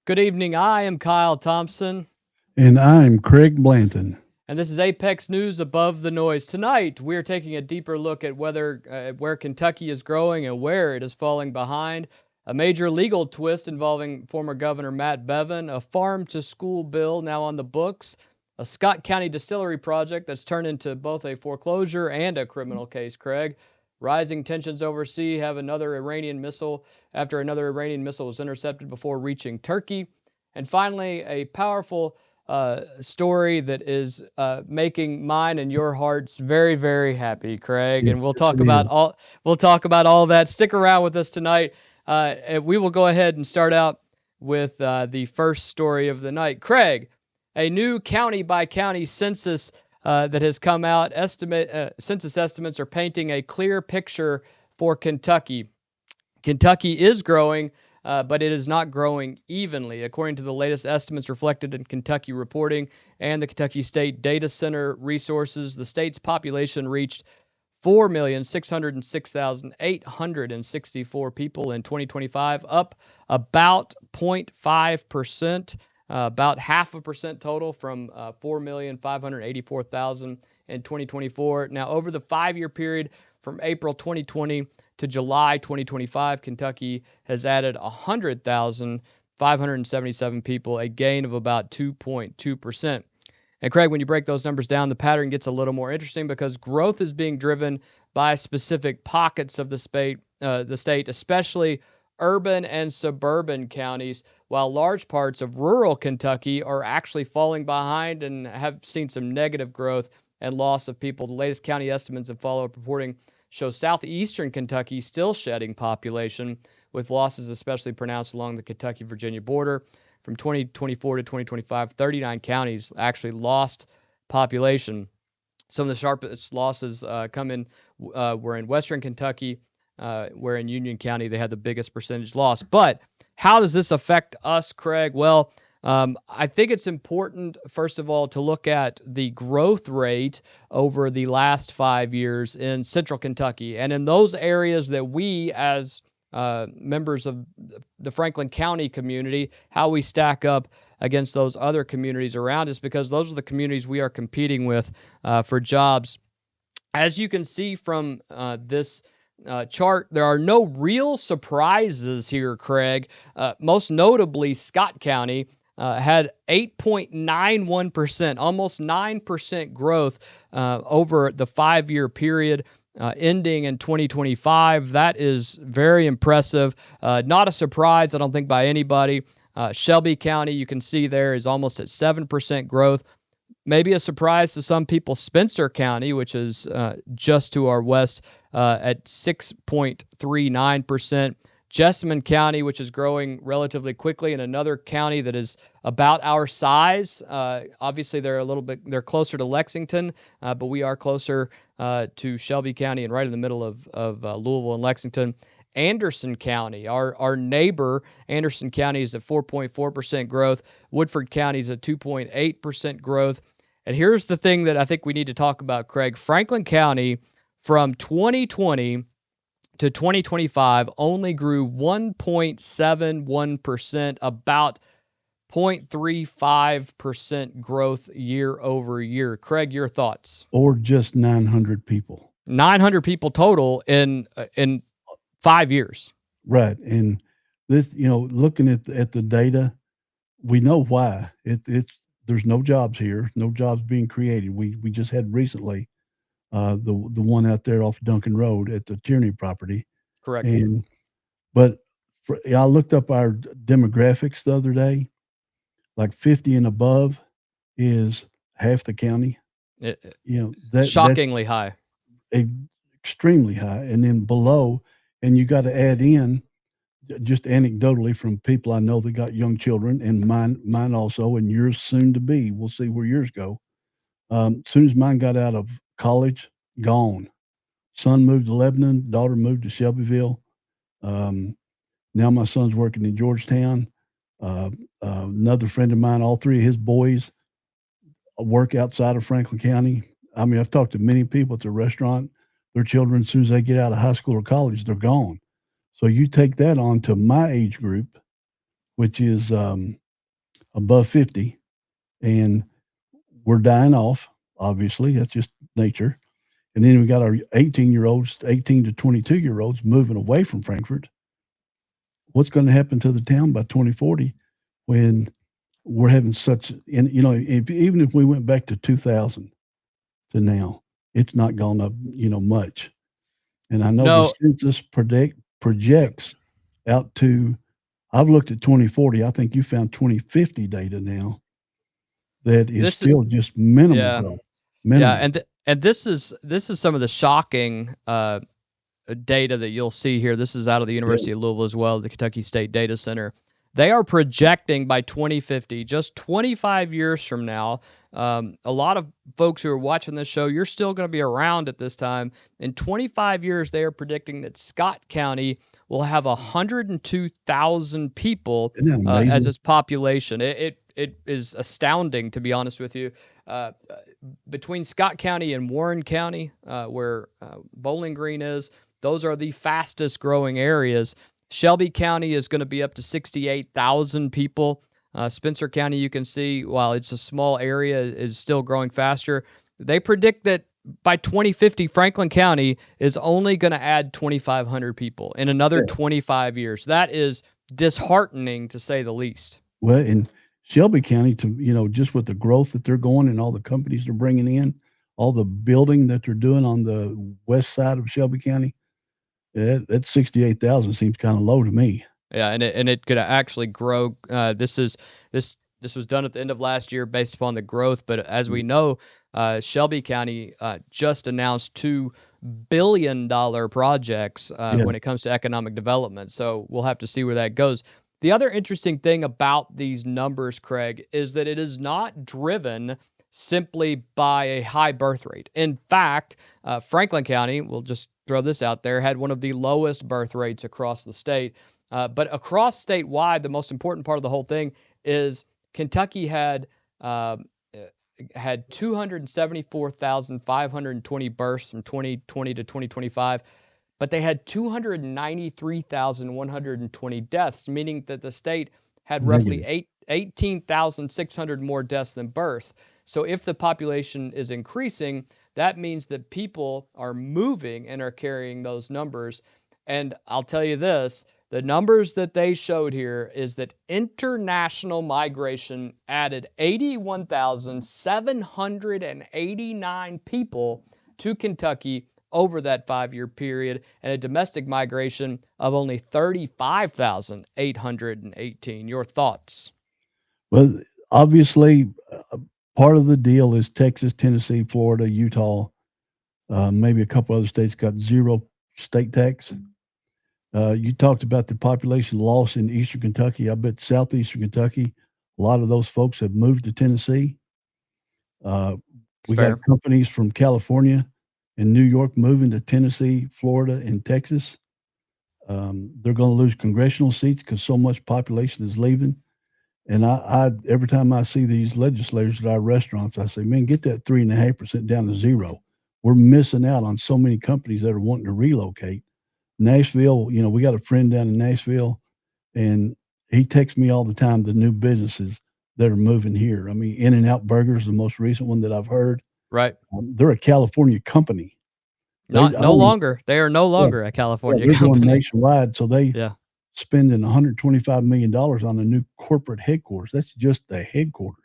Good evening. I am Kyle Thompson, And I'm Craig Blanton. and this is Apex News Above the Noise. Tonight, we're taking a deeper look at where Kentucky is growing and where it is falling behind. A major legal twist involving former Governor Matt Bevin, a farm-to-school bill now on the books, a Scott County distillery project that's turned into both a foreclosure and a criminal case. Craig, rising tensions overseas have another Iranian missile after another Iranian missile was intercepted before reaching Turkey. And finally, a powerful story that is making mine and your hearts very, very happy, Craig. And Yes, it is. we'll talk about all that. Stick around with us tonight. And we will go ahead and start out with the first story of the night. Craig, a new county by county census that has come out. Census estimates are painting a clear picture for Kentucky. Kentucky is growing, but it is not growing evenly. According to the latest estimates reflected in Kentucky reporting and the Kentucky State Data Center resources, the state's population reached 4,606,864 people in 2025, up about 0.5%, about half a percent total from 4,584,000 in 2024. Now, over the 5-year period from April 2020 to July 2025, Kentucky has added 100,577 people, a gain of about 2.2%. And Craig, when you break those numbers down, the pattern gets a little more interesting because growth is being driven by specific pockets of the state, especially urban and suburban counties, while large parts of rural Kentucky are actually falling behind and have seen some negative growth and loss of people. The latest county estimates and follow-up reporting show southeastern Kentucky still shedding population, with losses especially pronounced along the Kentucky-Virginia border. From 2024 to 2025, 39 counties actually lost population. Some of the sharpest losses were in western Kentucky, where in Union County they had the biggest percentage loss. But how does this affect us, Craig? Well, I think it's important, first of all, to look at the growth rate over the last 5 years in central Kentucky. And in those areas that we, as members of the Franklin County community, how we stack up against those other communities around us, because those are the communities we are competing with for jobs. As you can see from this chart, there are no real surprises here, Craig. Most notably, Scott County had 8.91%, almost 9% growth over the 5-year period. Ending in 2025. That is very impressive. Not a surprise, I don't think, by anybody. Shelby County, you can see there, is almost at 7% growth. Maybe a surprise to some people, Spencer County, which is just to our west, at 6.39%. Jessamine County, which is growing relatively quickly, and another county that is about our size. Obviously, they're closer to Lexington, but we are closer to Shelby County and right in the middle of Louisville and Lexington. Anderson County, our neighbor, Anderson County is at 4.4% growth. Woodford County is at 2.8% growth. And here's the thing that I think we need to talk about, Craig. Franklin County from 2020 to 2025 only grew 1.71%, about 0.35% growth year over year. Craig, your thoughts? Or just 900 people. 900 people total in 5 years. Right. And this, looking at the data, we know why. It's there's no jobs here, no jobs being created. We just had recently the one out there off Duncan Road at the Tierney property. Correct. And but I looked up our demographics the other day. Like 50 and above is half the county. That's shockingly high. Extremely high. And then below, and you got to add in just anecdotally from people I know that got young children, and mine also, and yours soon to be. We'll see where yours go. As soon as mine got out of college, gone. Son moved to Lebanon, daughter moved to Shelbyville. Now my son's working in Georgetown. Another friend of mine, all three of his boys work outside of Franklin County. I mean, I've talked to many people at the restaurant. Their children, as soon as they get out of high school or college, they're gone. So you take that on to my age group, which is above 50, and we're dying off. Obviously, that's just nature. And then we got our 18-year-olds, 18 to 22-year-olds moving away from Frankfurt. What's going to happen to the town by 2040 when we're having such, and even if we went back to 2000 to now, it's not gone up, much. And I know the No, census projects out to, I've looked at 2040. I think you found 2050 data now that is this is still just minimal yeah, growth, yeah, minimal. and this is some of the shocking data that you'll see here. This is out of the Yeah, University of Louisville as well, the Kentucky State Data Center. They are projecting by 2050, just 25 years from now. A lot of folks who are watching this show, you're still going to be around at this time. In 25 years, they are predicting that Scott County will have 102,000 people isn't that as amazing? its population. It is astounding, to be honest with you. Uh, Between Scott County and Warren County, where Bowling Green is, those are the fastest growing areas. Shelby County is going to be up to 68,000 people. Spencer County, you can see, while it's a small area, is still growing faster. They predict that by 2050, Franklin County is only going to add 2,500 people in another Yeah. 25 years. That is disheartening, to say the least. Well, in Shelby County, just with the growth that they're going and all the companies they're bringing in, all the building that they're doing on the west side of Shelby County, that 68,000 seems kind of low to me. Yeah, and it could actually grow. This was done at the end of last year based upon the growth, but as we know, Shelby County just announced $2 billion projects Yeah, when it comes to economic development. So we'll have to see where that goes. The other interesting thing about these numbers, Craig, is that it is not driven simply by a high birth rate. In fact, Franklin County, we'll just throw this out there, had one of the lowest birth rates across the state. But across statewide, the most important part of the whole thing is Kentucky had 274,520 births from 2020 to 2025, but they had 293,120 deaths, meaning that the state had roughly negative. 18,600 more deaths than births. So if the population is increasing, that means that people are moving and are carrying those numbers. And I'll tell you this, the numbers that they showed here is that international migration added 81,789 people to Kentucky over that 5-year period, and a domestic migration of only 35,818. Your thoughts? Well, obviously, part of the deal is Texas, Tennessee, Florida, Utah, maybe a couple other states got zero state tax. You talked about the population loss in Eastern Kentucky. I bet Southeastern Kentucky, a lot of those folks have moved to Tennessee. It's We got fair. companies from California and New York moving to Tennessee, Florida, and Texas. They're going to lose congressional seats because so much population is leaving. And I every time I see these legislators at our restaurants, I say, man, get that 3.5% down to zero. We're missing out on so many companies that are wanting to relocate. Nashville, we got a friend down in Nashville, and he texts me all the time the new businesses that are moving here. I mean, In-N-Out Burgers, the most recent one that I've heard. Right. They're a California company. They, I Not no don't even, longer. They are no yeah, longer a yeah, California they're going company. nationwide. So they Yeah. spending $125 million on a new corporate headquarters. That's just the headquarters.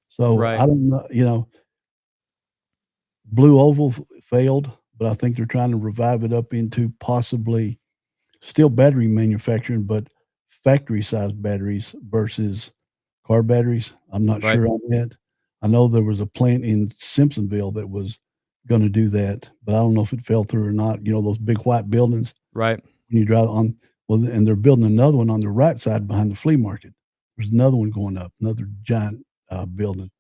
So Right. I don't know, Blue Oval failed, but I think they're trying to revive it up into possibly still battery manufacturing, but factory sized batteries versus car batteries. I'm not Right. sure on that. I know there was a plant in Simpsonville that was going to do that, but I don't know if it fell through or not. Those big white buildings Right. when you drive on, well, and they're building another one on the right side behind the flea market. There's another one going up, another giant building.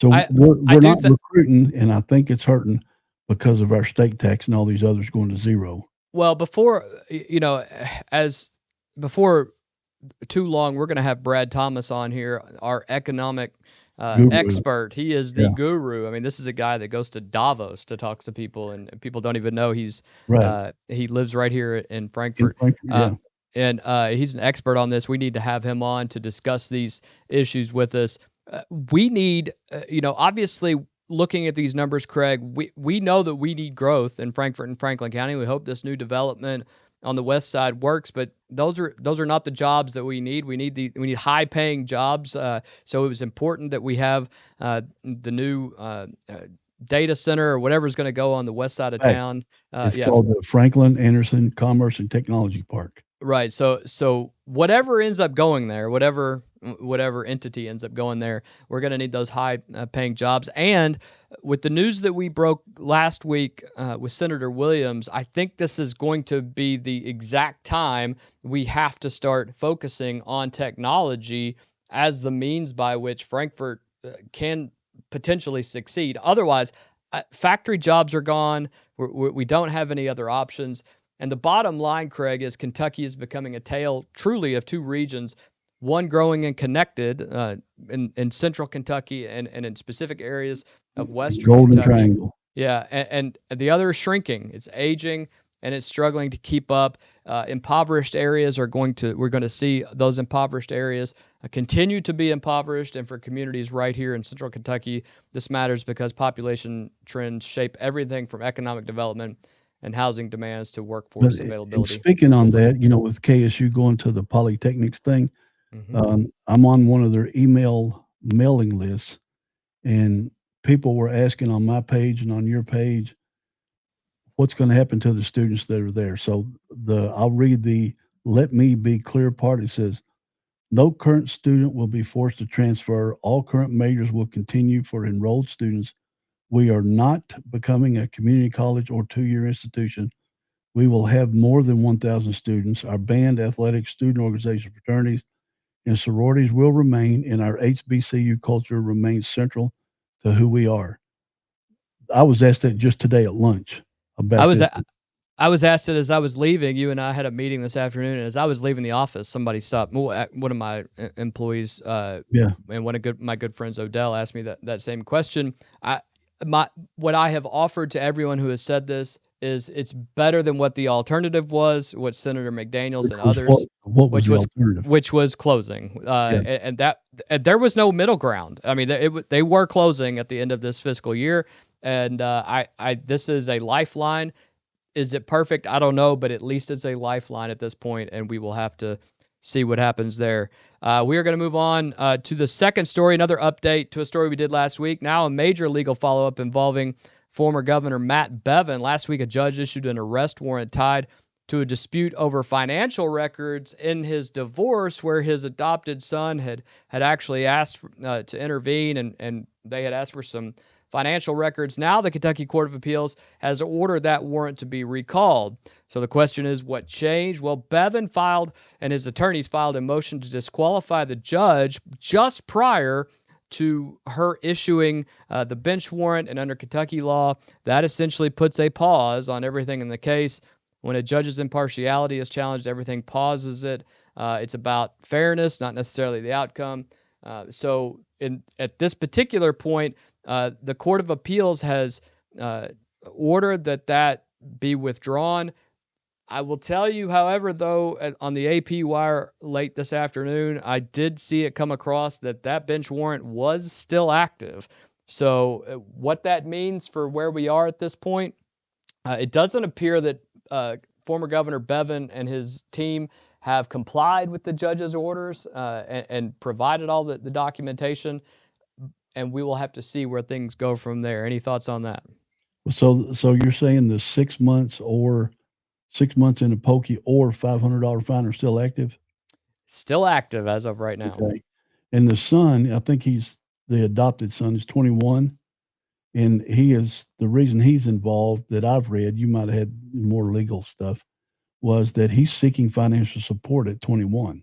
So I we're, I we're do not think recruiting, and I think it's hurting because of our state tax and all these others going to zero. well before as before too long, we're going to have Brad Thomas on here, our economic Guru. expert. He is the Yeah. guru. I mean, this is a guy that goes to Davos to talk to people, and people don't even know Right. he lives right here in In Frankfurt. Frankfurt. Uh, Yeah. and he's an expert on this. We need to have him on to discuss these issues with us. We need, obviously, looking at these numbers, Craig, we know that we need growth in Frankfort and Franklin County. We hope this new development on the west side works, but those are not the jobs that we need. We need high paying jobs. So it was important that we have the new data center or whatever is going to go on the west side of Hey, town. it's Yeah, called the Franklin Anderson Commerce and Technology Park. right. So whatever ends up going there, whatever entity ends up going there, we're going to need those high paying jobs. And with the news that we broke last week with Senator Williams, I think this is going to be the exact time we have to start focusing on technology as the means by which Frankfort can potentially succeed. Otherwise, factory jobs are gone. We don't have any other options. And the bottom line, Craig, is Kentucky is becoming a tale truly of two regions, one growing and connected in central Kentucky and in specific areas of western Golden Kentucky. Triangle. Yeah, and the other is shrinking. It's aging and it's struggling to keep up. Impoverished areas we're going to see those impoverished areas continue to be impoverished. And for communities right here in central Kentucky, this matters because population trends shape everything from economic development and housing demands to workforce And availability. speaking on that, with KSU going to the Polytechnics thing, I'm on one of their email mailing lists, and people were asking on my page and on your page, what's going to happen to the students that are there. So I'll read the "Let me be clear" part. It says, "No current student will be forced to transfer. All current majors will continue for enrolled students. We are not becoming a community college or two-year institution. We will have more than 1,000 students. Our band, athletics, student organization, fraternities, and sororities will remain, and our HBCU culture remains central to who we are." I was asked that just today at lunch I about was this. I was asked it as I was leaving. You and I had a meeting this afternoon, and as I was leaving the office, somebody stopped. One of my employees, Yeah. and my good friends, Odell, asked me that same question. What I have offered to everyone who has said this is it's better than what the alternative was, what Senator McDaniels and others, What was which the was alternative? closing, Yeah. and there was no middle ground. I mean, they were closing at the end of this fiscal year, and this is a lifeline. Is it perfect? I don't know, but at least it's a lifeline at this point, and we will have to see what happens there. We are going to move on to the second story, another update to a story we did last week. Now a major legal follow-up involving former Governor Matt Bevin. Last week, a judge issued an arrest warrant tied to a dispute over financial records in his divorce, where his adopted son had actually asked to intervene, and they had asked for some financial records. Now the Kentucky Court of Appeals has ordered that warrant to be recalled. So the question is, what changed? Well, Bevin filed and his attorneys filed a motion to disqualify the judge just prior to her issuing the bench warrant, and under Kentucky law, that essentially puts a pause on everything in the case. When a judge's impartiality is challenged, everything pauses it. It's about fairness, not necessarily the outcome. So at this particular point, the Court of Appeals has ordered that be withdrawn. I will tell you, however, though, on the AP wire late this afternoon, I did see it come across that bench warrant was still active. So what that means for where we are at this point, it doesn't appear that former Governor Bevin and his team have complied with the judge's orders and provided all the documentation, and we will have to see where things go from there. Any thoughts on that? So you're saying the 6 months or 6 months in a pokey or $500 fine are still active? Still active as of right now. Okay. And the son, I think the adopted son, is 21, and the reason he's involved that I've read, you might have had more legal stuff, was that he's seeking financial support at 21,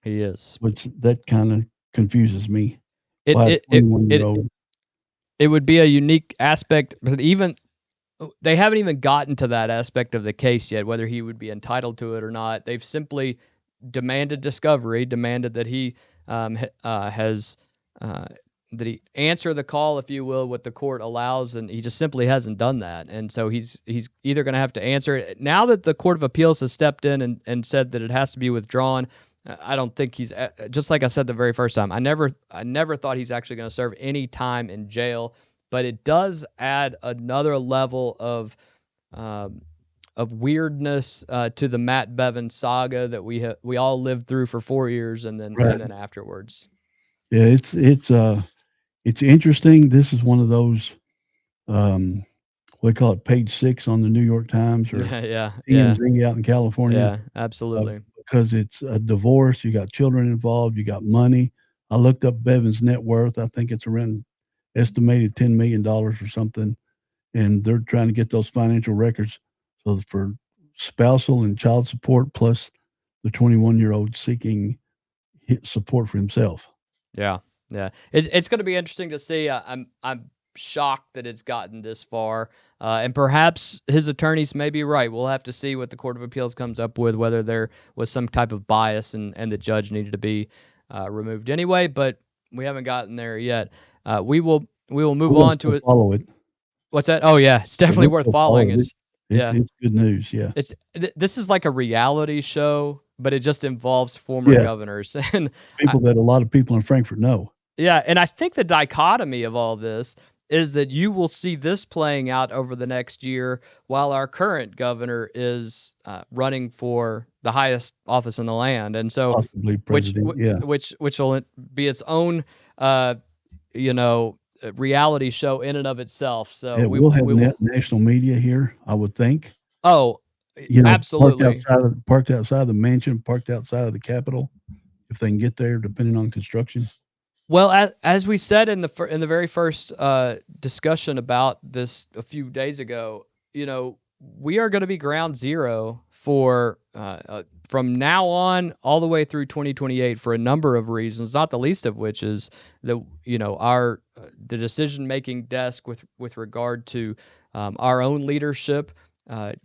He is. which that kind of confuses me. It Why a it it 21-year-old? it would be a unique aspect, but even they haven't even gotten to that aspect of the case yet, whether he would be entitled to it or not. They've simply demanded discovery, demanded that he has answer the call, if you will, what the court allows, and he just simply hasn't done that. And so he's either going to have to answer it now that the Court of Appeals has stepped in and said that it has to be withdrawn. I don't think he's, just like I said the very first time, I never thought he's actually going to serve any time in jail, but it does add another level of weirdness to the Matt Bevin saga that we all lived through for 4 years and Right. then afterwards. Yeah, it's interesting. This is one of those we call it page 6 on the New York Times or Yeah, TMZ out in California. absolutely. Because it's a divorce, you got children involved, you got money. I looked up Bevin's net worth. I think it's around estimated $10 million or something. And they're trying to get those financial records so for spousal and child support, plus the 21-year-old seeking support for himself. Yeah. It's going to be interesting to see. I'm shocked that it's gotten this far, and perhaps his attorneys may be right. We'll have to see what the Court of Appeals comes up with, whether there was some type of bias and the judge needed to be removed anyway. But we haven't gotten there yet. We will move on to it. Follow it. What's that? Oh yeah, it's definitely worth following. It's good news. Yeah. This is like a reality show, but it just involves former governors and people that a lot of people in Frankfurt know. Yeah, and I think the dichotomy of all this is that you will see this playing out over the next year while our current governor is running for the highest office in the land, and so possibly president, which will be its own reality show in and of itself. So we'll have national media here, I would think. Oh, absolutely. Parked outside the mansion, parked outside of the Capitol, if they can get there, depending on construction. Well, as we said in the very first discussion about this a few days ago, we are going to be ground zero for from now on all the way through 2028 for a number of reasons, not the least of which is the the decision-making desk with regard to our own leadership.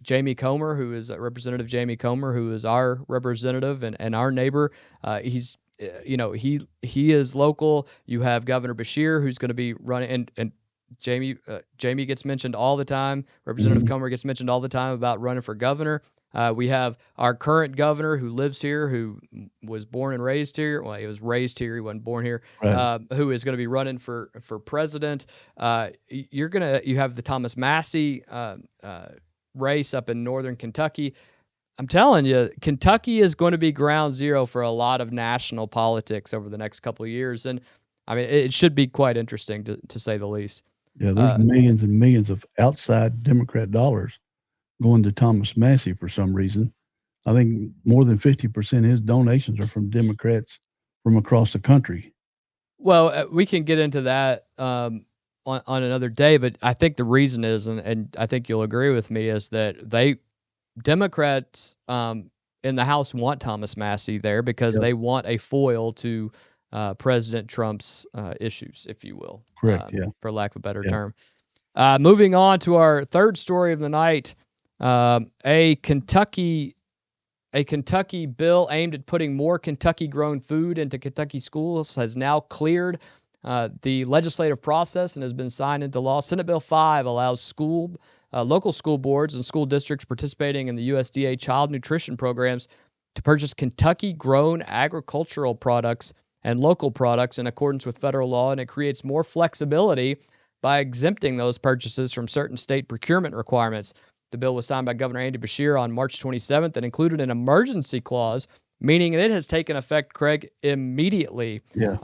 Jamie Comer, who is Representative Jamie Comer, who is our representative and our neighbor, he's he is local. You have Governor Beshear, who's going to be running, and Jamie gets mentioned all the time. Representative Comer gets mentioned all the time about running for governor. We have our current governor who lives here, who was born and raised here. Well, he was raised here. He wasn't born here. Right. Who is going to be running for president. You have the Thomas Massey race up in northern Kentucky. I'm telling you, Kentucky is going to be ground zero for a lot of national politics over the next couple of years. And I mean, it should be quite interesting to say the least. Yeah, there's millions and millions of outside Democrat dollars going to Thomas Massey for some reason. I think more than 50% of his donations are from Democrats from across the country. Well, we can get into that on another day, but I think the reason is, and I think you'll agree with me, is that Democrats in the House want Thomas Massey there because they want a foil to President Trump's issues, if you will. Correct, for lack of a better term. Moving on to our third story of the night, a Kentucky bill aimed at putting more Kentucky-grown food into Kentucky schools has now cleared the legislative process and has been signed into law. Senate Bill 5 allows local school boards and school districts participating in the USDA child nutrition programs to purchase Kentucky-grown agricultural products and local products in accordance with federal law, and it creates more flexibility by exempting those purchases from certain state procurement requirements. The bill was signed by Governor Andy Beshear on March 27th and included an emergency clause, meaning it has taken effect, Craig, immediately. Yeah.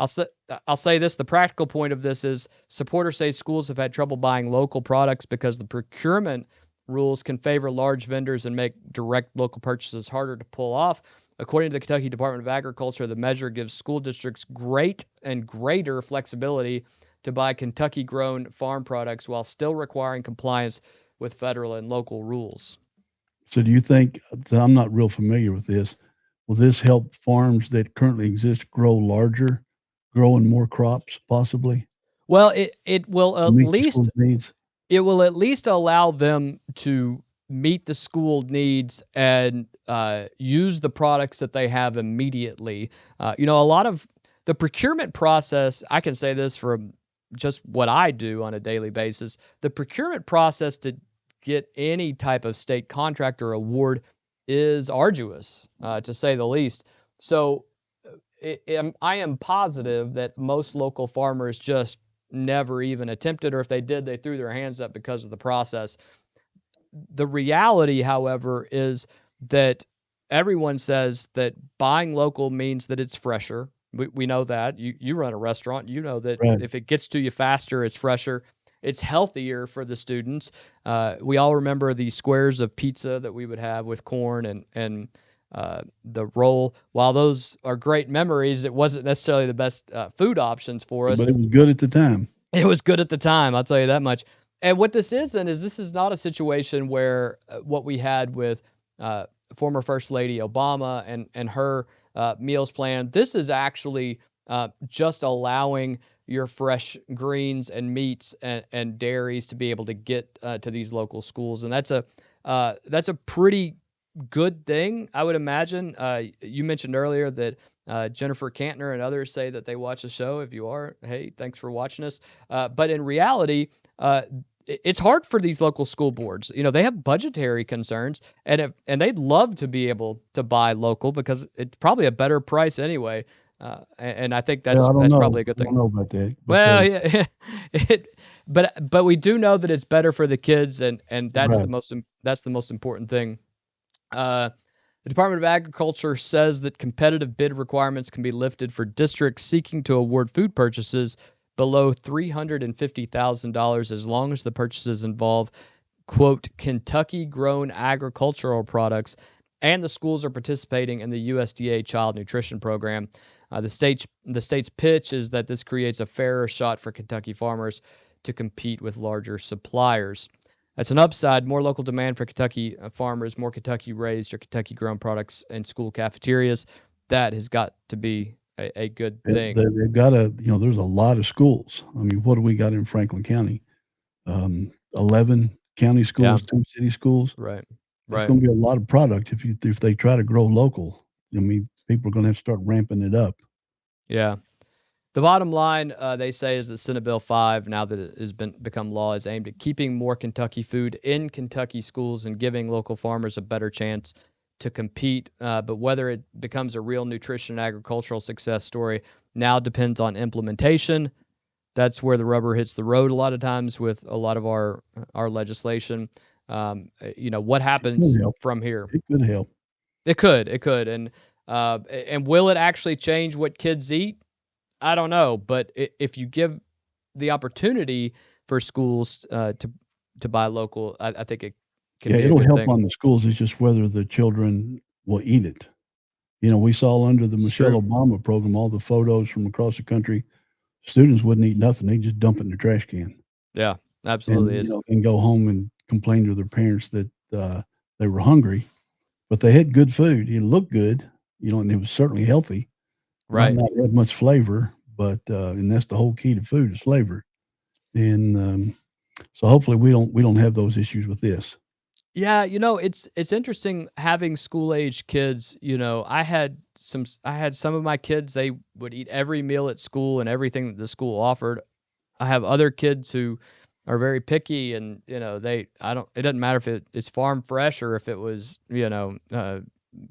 I'll say this. The practical point of this is supporters say schools have had trouble buying local products because the procurement rules can favor large vendors and make direct local purchases harder to pull off. According to the Kentucky Department of Agriculture, the measure gives school districts greater flexibility to buy Kentucky-grown farm products while still requiring compliance with federal and local rules. So do you think, I'm not real familiar with this, will this help farms that currently exist grow larger, growing more crops possibly? Well, it will at least allow them to meet the school needs and use the products that they have immediately. A lot of The procurement process, I can say this from just what I do on a daily basis. The procurement process to get any type of state contract or award is arduous, to say the least. So I am positive that most local farmers just never even attempted, or if they did, they threw their hands up because of the process. The reality, however, is that everyone says that buying local means that it's fresher. We know that. You run a restaurant, you know that Right. if it gets to you faster, it's fresher. It's healthier for the students. We all remember the squares of pizza that we would have with corn and the roll. While those are great memories, it wasn't necessarily the best food options for us. But it was good at the time. It was good at the time, I'll tell you that much. And what this isn't is this is not a situation where what we had with uh, former First Lady Obama and her meals plan. This is actually just allowing your fresh greens and meats and dairies to be able to get to these local schools, and that's a pretty good thing, I would imagine. You mentioned earlier that Jennifer Cantner and others say that they watch the show. If you are, hey, thanks for watching us. But in reality, it's hard for these local school boards. You know, they have budgetary concerns, and they'd love to be able to buy local because it's probably a better price anyway. And I think Yeah, I don't that's know. probably a good I don't thing. know about that Well, because yeah, but we do know that it's better for the kids, and right. that's the most important thing. The Department of Agriculture says that competitive bid requirements can be lifted for districts seeking to award food purchases below $350,000 as long as the purchases involve, quote, Kentucky grown agricultural products and the schools are participating in the USDA Child Nutrition Program. The state's pitch is that this creates a fairer shot for Kentucky farmers to compete with larger suppliers. That's an upside, more local demand for Kentucky farmers, more Kentucky raised or Kentucky grown products in school cafeterias. That has got to be a good thing. They've got there's a lot of schools. I mean, what do we got in Franklin County? 11 county Yeah, schools, 2 city schools. right, That's right. gonna be a lot of product if they try to grow local. I mean, people are gonna have to start ramping it up. Yeah. The bottom line, they say, is that Senate Bill 5, now that it has become law, is aimed at keeping more Kentucky food in Kentucky schools and giving local farmers a better chance to compete. But whether it becomes a real nutrition and agricultural success story now depends on implementation. That's where the rubber hits the road a lot of times with a lot of our legislation. What It could happens help. from here? It could help. It could, and will it actually change what kids eat? I don't know, but if you give the opportunity for schools to buy local, I think it can Yeah, be a it'll good help thing. on the schools. It's just whether the children will eat it. We saw under the It's Michelle true. Obama program, all the photos from across the country, students wouldn't eat nothing. They just dump it in the trash can Yeah, absolutely and, is. and go home and complain to their parents that they were hungry, but they had good food. It looked good, and it was certainly healthy. Might Right. not have much flavor, but and that's the whole key to food is flavor. And so hopefully we don't have those issues with this. Yeah, it's interesting having school age kids. I had some of my kids, they would eat every meal at school and everything that the school offered. I have other kids who are very picky, and they I don't it doesn't matter if it's farm fresh or if it was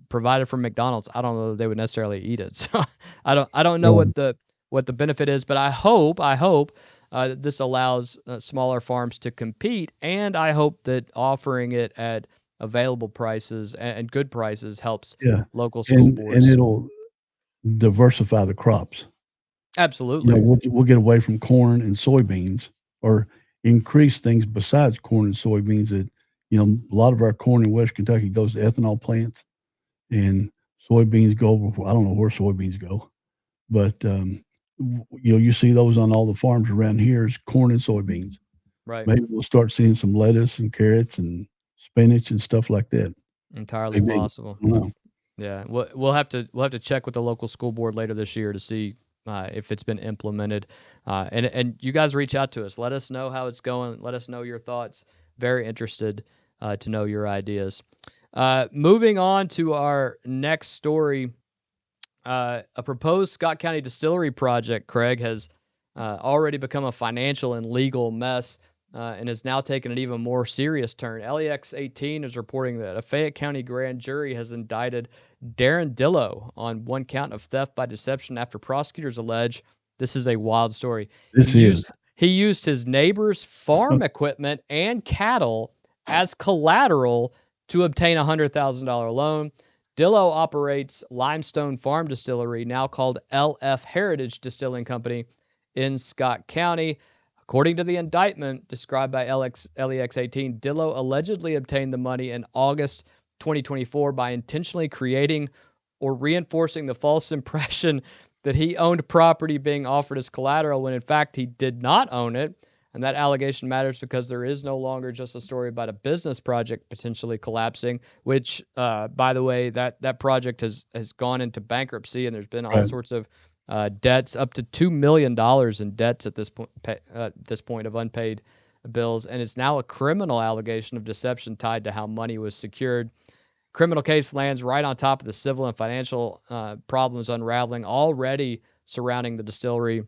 provided from McDonald's. I don't know that they would necessarily eat it. So I don't know Right. what the benefit is, but I hope that this allows smaller farms to compete, and I hope that offering it at available prices and good prices helps Yeah, local school and boards. it'll diversify the crops. Absolutely. We'll get away from corn and soybeans or increase things besides corn and soybeans that, a lot of our corn in West Kentucky goes to ethanol plants and soybeans go, I don't know where soybeans go, but, you see those on all the farms around here is corn and soybeans. Right. Maybe we'll start seeing some lettuce and carrots and spinach and stuff like that. Entirely Maybe. possible. I don't know. Yeah, we'll have to check with the local school board later this year to see if it's been implemented. And you guys reach out to us. Let us know how it's going. Let us know your thoughts. Very interested to know your ideas. Moving on to our next story. A proposed Scott County distillery project, Craig, has already become a financial and legal mess and has now taken an even more serious turn. LEX 18 is reporting that a Fayette County grand jury has indicted Darren Dillow on one count of theft by deception after prosecutors allege this is a wild story. This is. He used his neighbor's farm equipment and cattle as collateral to obtain a $100,000 loan. Dillow operates Limestone Farm Distillery, now called LF Heritage Distilling Company, in Scott County. According to the indictment described by LEX 18, Dillow allegedly obtained the money in August 2024 by intentionally creating or reinforcing the false impression that he owned property being offered as collateral when in fact he did not own it. And that allegation matters because there is no longer just a story about a business project potentially collapsing, which, by the way, that project has gone into bankruptcy, and there's been all sorts of debts, up to $2 million in debts at this point of unpaid bills, and it's now a criminal allegation of deception tied to how money was secured. Criminal case lands right on top of the civil and financial problems unraveling already surrounding the distillery.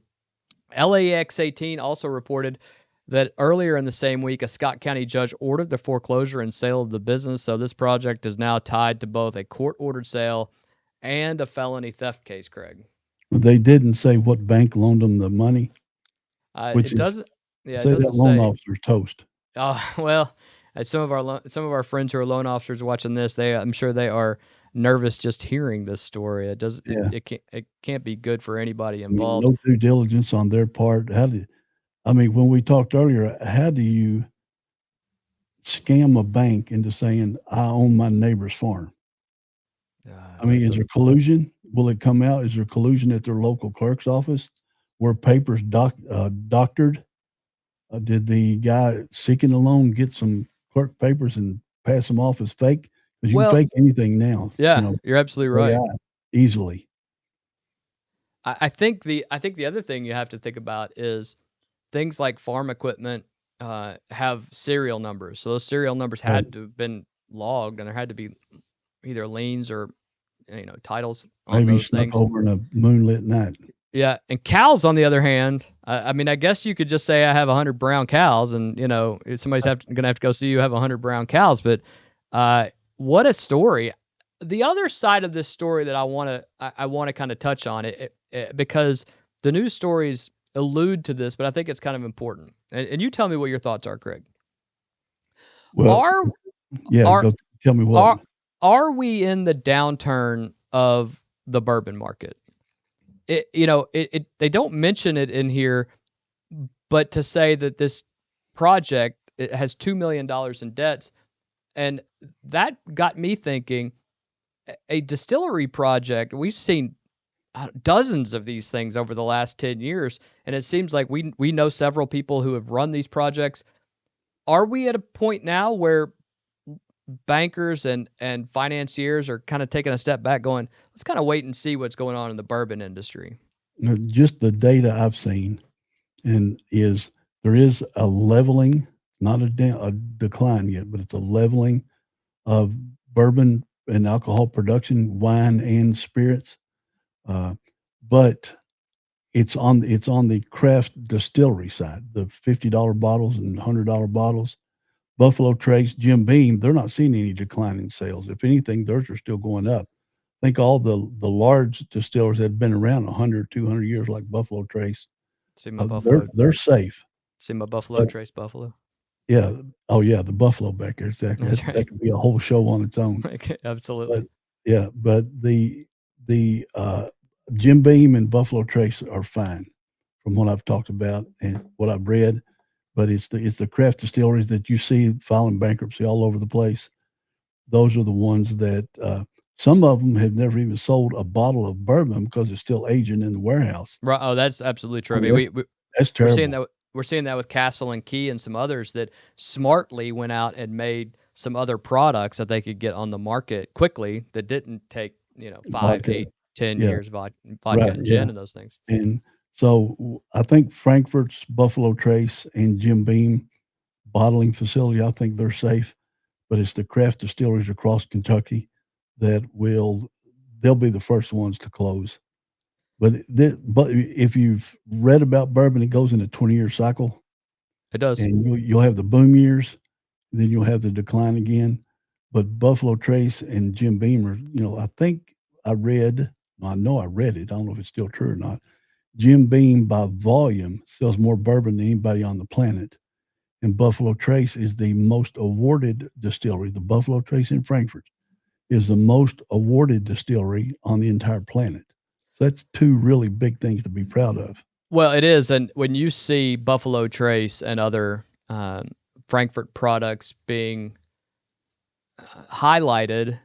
LAX 18 also reported that earlier in the same week, a Scott County judge ordered the foreclosure and sale of the business. So this project is now tied to both a court-ordered sale and a felony theft case, Craig. They didn't say what bank loaned them the money. It doesn't. Yeah, say it doesn't that loan say. officer's toast. Well, some of our friends who are loan officers watching this, I'm sure they are nervous just hearing this story. It can't be good for anybody involved. No due diligence on their part. When we talked earlier, how do you scam a bank into saying I own my neighbor's farm? Is there collusion? Will it come out? Is there collusion at their local clerk's office? Were papers doctored? Did the guy seeking a loan get some clerk papers and pass them off as fake? Because you can fake anything now. Yeah, you're absolutely right. Easily. I think the other thing you have to think about is things like farm equipment have serial numbers. So those serial numbers had to have been logged, and there had to be either liens or titles on maybe those snuck things. Over in a moonlit night. Yeah, and cows, on the other hand, I guess you could just say I have 100 brown cows, and somebody's going to have to go see you have 100 brown cows. But what a story! The other side of this story that I want to kind of touch on it because the news stories allude to this, but I think it's kind of important. And you tell me what your thoughts are, Craig. Well, go tell me what. Are we in the downturn of the bourbon market? They don't mention it in here, but to say that this project has $2 million in debts, and that got me thinking, a distillery project, we've seen dozens of these things over the last 10 years, and it seems like we know several people who have run these projects. Are we at a point now where bankers and financiers are kind of taking a step back going, let's kind of wait and see what's going on in the bourbon industry? Just the data I've seen is there is a leveling, not a decline yet, but it's a leveling of bourbon and alcohol production, wine and spirits. But it's on the craft distillery side, the $50 bottles and $100 bottles. Buffalo Trace, Jim Beam, they're not seeing any decline in sales. If anything, theirs are still going up. I think all the large distillers that have been around 100, 200 years, like Buffalo Trace, they're safe. See my Buffalo Trace Buffalo. Yeah. Oh, yeah, the Buffalo back there. Exactly. That could be a whole show on its own. Absolutely. But the Jim Beam and Buffalo Trace are fine from what I've talked about and what I've read. But it's the craft distilleries that you see filing bankruptcy all over the place. Those are the ones that some of them have never even sold a bottle of bourbon because it's still aging in the warehouse. Right. Oh, that's absolutely true. That's terrible. We're seeing that with Castle and Key and some others that smartly went out and made some other products that they could get on the market quickly that didn't take 5, vodka, 8, 10 years vodka and gin and those things. And so I think Frankfurt's Buffalo Trace and Jim Beam bottling facility, I think they're safe, but it's the craft distilleries across Kentucky that will they'll be the first ones to close. But but if you've read about bourbon, it goes in a 20-year cycle, It does. and you'll have the boom years, then you'll have the decline again. But Buffalo Trace and Jim Beam are, I think I read, I know I read it. I don't know if it's still true or not. Jim Beam by volume sells more bourbon than anybody on the planet. And Buffalo Trace is the most awarded distillery. The Buffalo Trace in Frankfurt is the most awarded distillery on the entire planet. So that's two really big things to be proud of. Well, it is. And when you see Buffalo Trace and other Frankfurt products being highlighted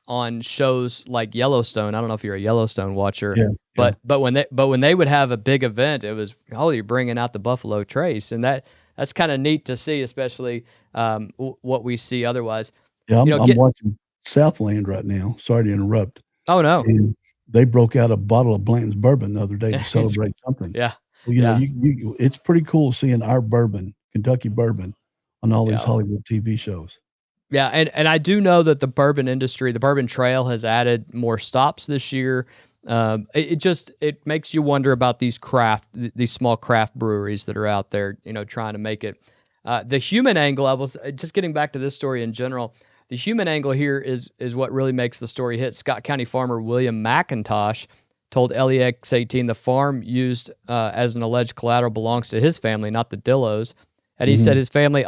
on shows like Yellowstone. I don't know if you're a Yellowstone watcher, Yeah, yeah. but when they would have a big event, it was, oh, you're bringing out the Buffalo Trace, and that's kind of neat to see, especially what we see otherwise. Yeah, I'm watching Southland right now. Sorry to interrupt. Oh no. And they broke out a bottle of Blanton's bourbon the other day to celebrate something. Yeah. Well, it's pretty cool seeing our bourbon, Kentucky bourbon, on all these Hollywood TV shows. Yeah, and I do know that the bourbon industry, the Bourbon Trail, has added more stops this year. It makes you wonder about these small craft breweries that are out there, trying to make it. The human angle, I was just getting back to this story in general. The human angle here is what really makes the story hit. Scott County farmer William McIntosh told LEX18 the farm used as an alleged collateral belongs to his family, not the Dillos, and he said his family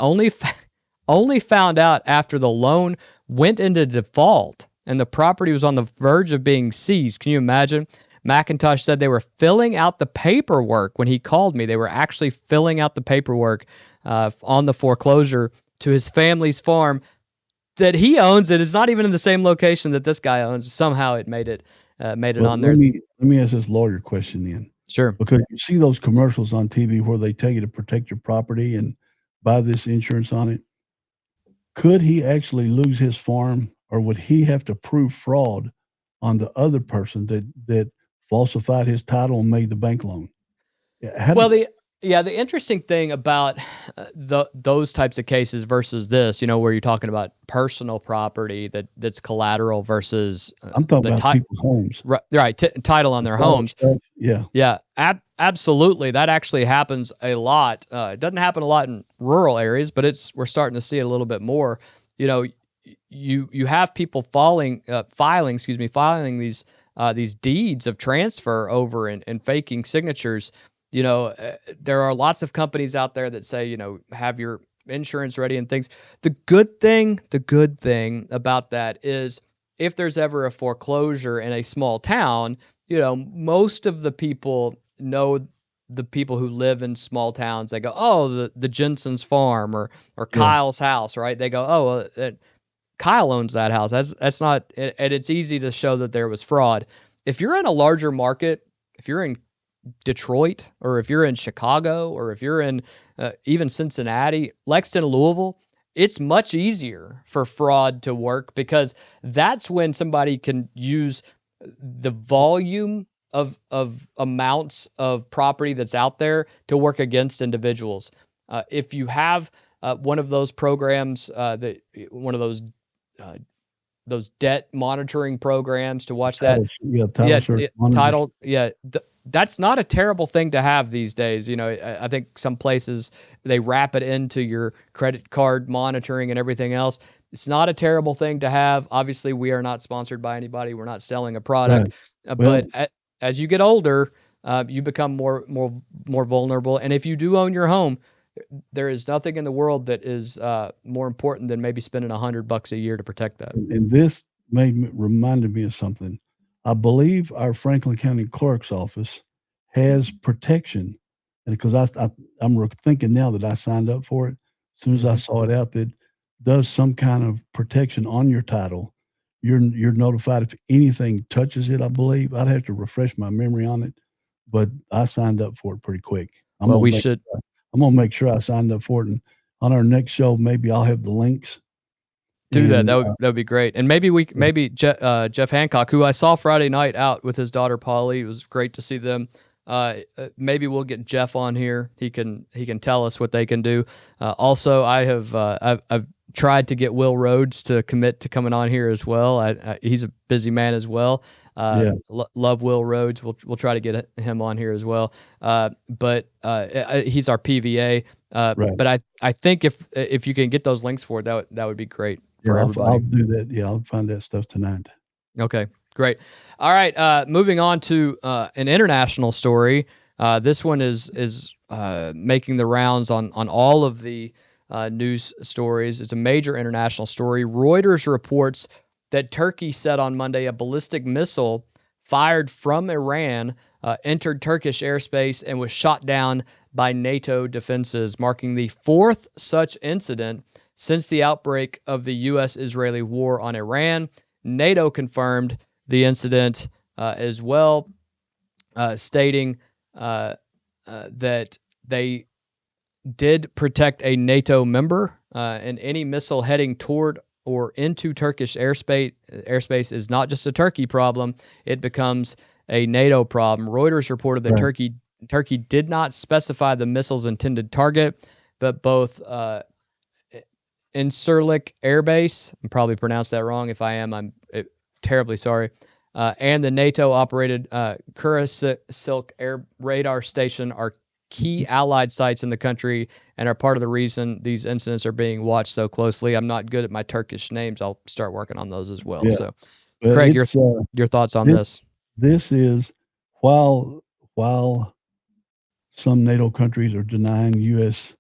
only found out after the loan went into default and the property was on the verge of being seized. Can you imagine? McIntosh said they were filling out the paperwork when he called me. They were actually filling out the paperwork on the foreclosure to his family's farm that he owns. It is not even in the same location that this guy owns. Somehow it made it on there. Let me ask this lawyer question then. Sure. Because you see those commercials on TV where they tell you to protect your property and buy this insurance on it. Could he actually lose his farm, or would he have to prove fraud on the other person that falsified his title and made the bank loan? The interesting thing about those types of cases versus this, where you're talking about personal property that's collateral versus I'm talking about people's homes, right? Title on their homes. Stuff. Yeah. Absolutely. That actually happens a lot. It doesn't happen a lot in rural areas, but we're starting to see it a little bit more. You have people filing these deeds of transfer over and faking signatures. There are lots of companies out there that say, have your insurance ready and things. The good thing about that is if there's ever a foreclosure in a small town, most of the people know the people who live in small towns. They go, oh, the Jensen's farm or Kyle's house, right? They go, oh, Kyle owns that house. That's not, and it's easy to show that there was fraud. If you're in a larger market, if you're in Detroit, or if you're in Chicago, or if you're in even Cincinnati, Lexington, Louisville, it's much easier for fraud to work because that's when somebody can use the volume of amounts of property that's out there to work against individuals. If you have one of those programs, one of those debt monitoring programs to watch that. Title. That's not a terrible thing to have these days. I think some places they wrap it into your credit card monitoring and everything else. It's not a terrible thing to have. Obviously, we are not sponsored by anybody. We're not selling a product. Right. But as you get older, you become more vulnerable. And if you do own your home, there is nothing in the world that is more important than maybe spending $100 a year to protect that. And this reminded me of something. I believe our Franklin County Clerk's office has protection, and because I'm thinking now that I signed up for it, as soon as I saw it out, that does some kind of protection on your title. You're notified if anything touches it. I believe I'd have to refresh my memory on it, but I signed up for it pretty quick. I'm gonna make sure I signed up for it, and on our next show, maybe I'll have the links. Do that. That would be great. And maybe Jeff Hancock, who I saw Friday night out with his daughter Polly. It was great to see them. Maybe we'll get Jeff on here. He can tell us what they can do. Also, I've tried to get Will Rhodes to commit to coming on here as well. He's a busy man as well. Yeah. Love Will Rhodes. We'll try to get him on here as well. But he's our PVA. Right. But I think if you can get those links for it, that would be great for Yeah. everybody. I'll do that. Yeah. I'll find that stuff tonight. Okay, great. All right, moving on to an international story. This one is making the rounds on all of the news stories. It's a major international story. Reuters reports that Turkey said on Monday a ballistic missile fired from Iran entered Turkish airspace and was shot down by NATO defenses, marking the fourth such incident since the outbreak of the U.S.-Israeli war on Iran. NATO confirmed the incident as well, stating that they did protect a NATO member, and any missile heading toward or into Turkish airspace is not just a Turkey problem; it becomes a NATO problem. Reuters reported that Right. Turkey did not specify the missile's intended target, but both Incirlik Air Base, I probably pronounced that wrong. If I am, I'm terribly sorry. And the NATO-operated Kurasilk Air Radar Station are key allied sites in the country and are part of the reason these incidents are being watched so closely. I'm not good at my Turkish names. I'll start working on those as well. Yeah. So, But Craig, it's your thoughts on this this? this is while some NATO countries are denying U.S.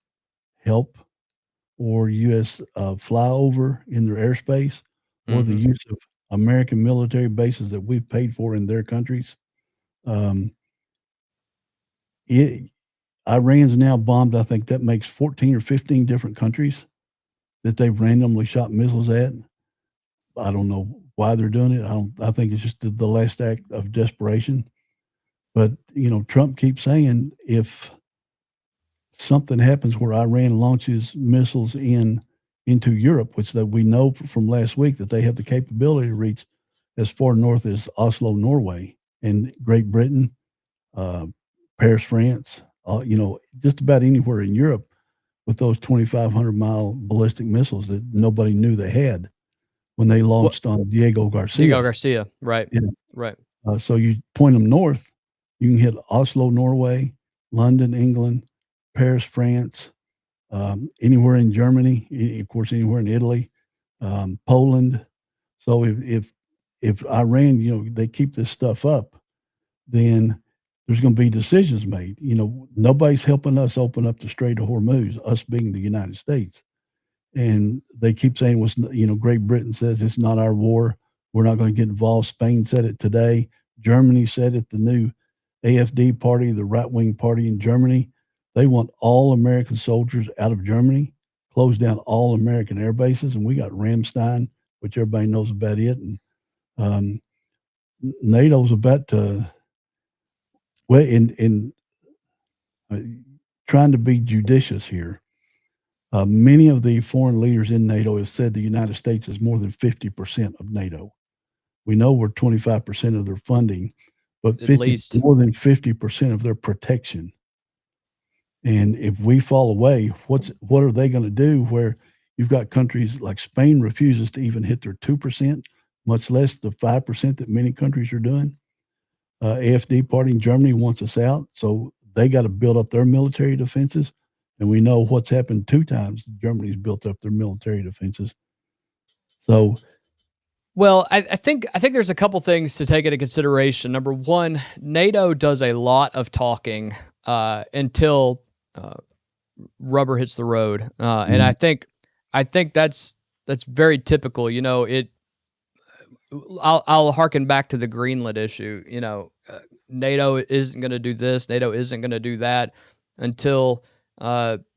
help or U.S. Flyover in their airspace or the Mm-hmm. use of American military bases that we've paid for in their countries. Um, it, Iran's now bombed, I think that makes 14 or 15 different countries that they've randomly shot missiles at. I don't know why they're doing it. I think it's just the last act of desperation. But, Trump keeps saying if something happens where Iran launches missiles into Europe, which that we know from last week that they have the capability to reach as far north as Oslo, Norway, and Great Britain, uh, Paris, France, just about anywhere in Europe with those 2,500-mile ballistic missiles that nobody knew they had when they What launched on Diego Diego Garcia. Garcia? Right, Yeah. right. So you point them north, you can hit Oslo, Norway, London, England, Paris, France, anywhere in Germany, of course, anywhere in Italy, Poland. So if Iran, they keep this stuff up, then there's going to be decisions made. Nobody's helping us open up the Strait of Hormuz, us being the United States. And they keep saying, Great Britain says it's not our war. We're not going to get involved. Spain said it today. Germany said it. The new AfD party, the right wing party in Germany, they want all American soldiers out of Germany, close down all American air bases. And we got Ramstein, which everybody knows about it. And um, NATO's about to, well, in trying to be judicious here. Many of the foreign leaders in NATO have said the United States is more than 50% of NATO. We know we're 25% of their funding, but At least. more than 50% of their protection. And if we fall away, what are they going to do? Where you've got countries like Spain refuses to even hit their 2%, much less the 5% that many countries are doing. AfD party in Germany wants us out, so they got to build up their military defenses. And we know what's happened 2 times. Germany's built up their military defenses. So, Well, I think there's a couple things to take into consideration. Number one, NATO does a lot of talking until rubber hits the road, and mm, I think that's very typical. I'll harken back to the Greenland issue. NATO isn't going to do this. NATO isn't going to do that until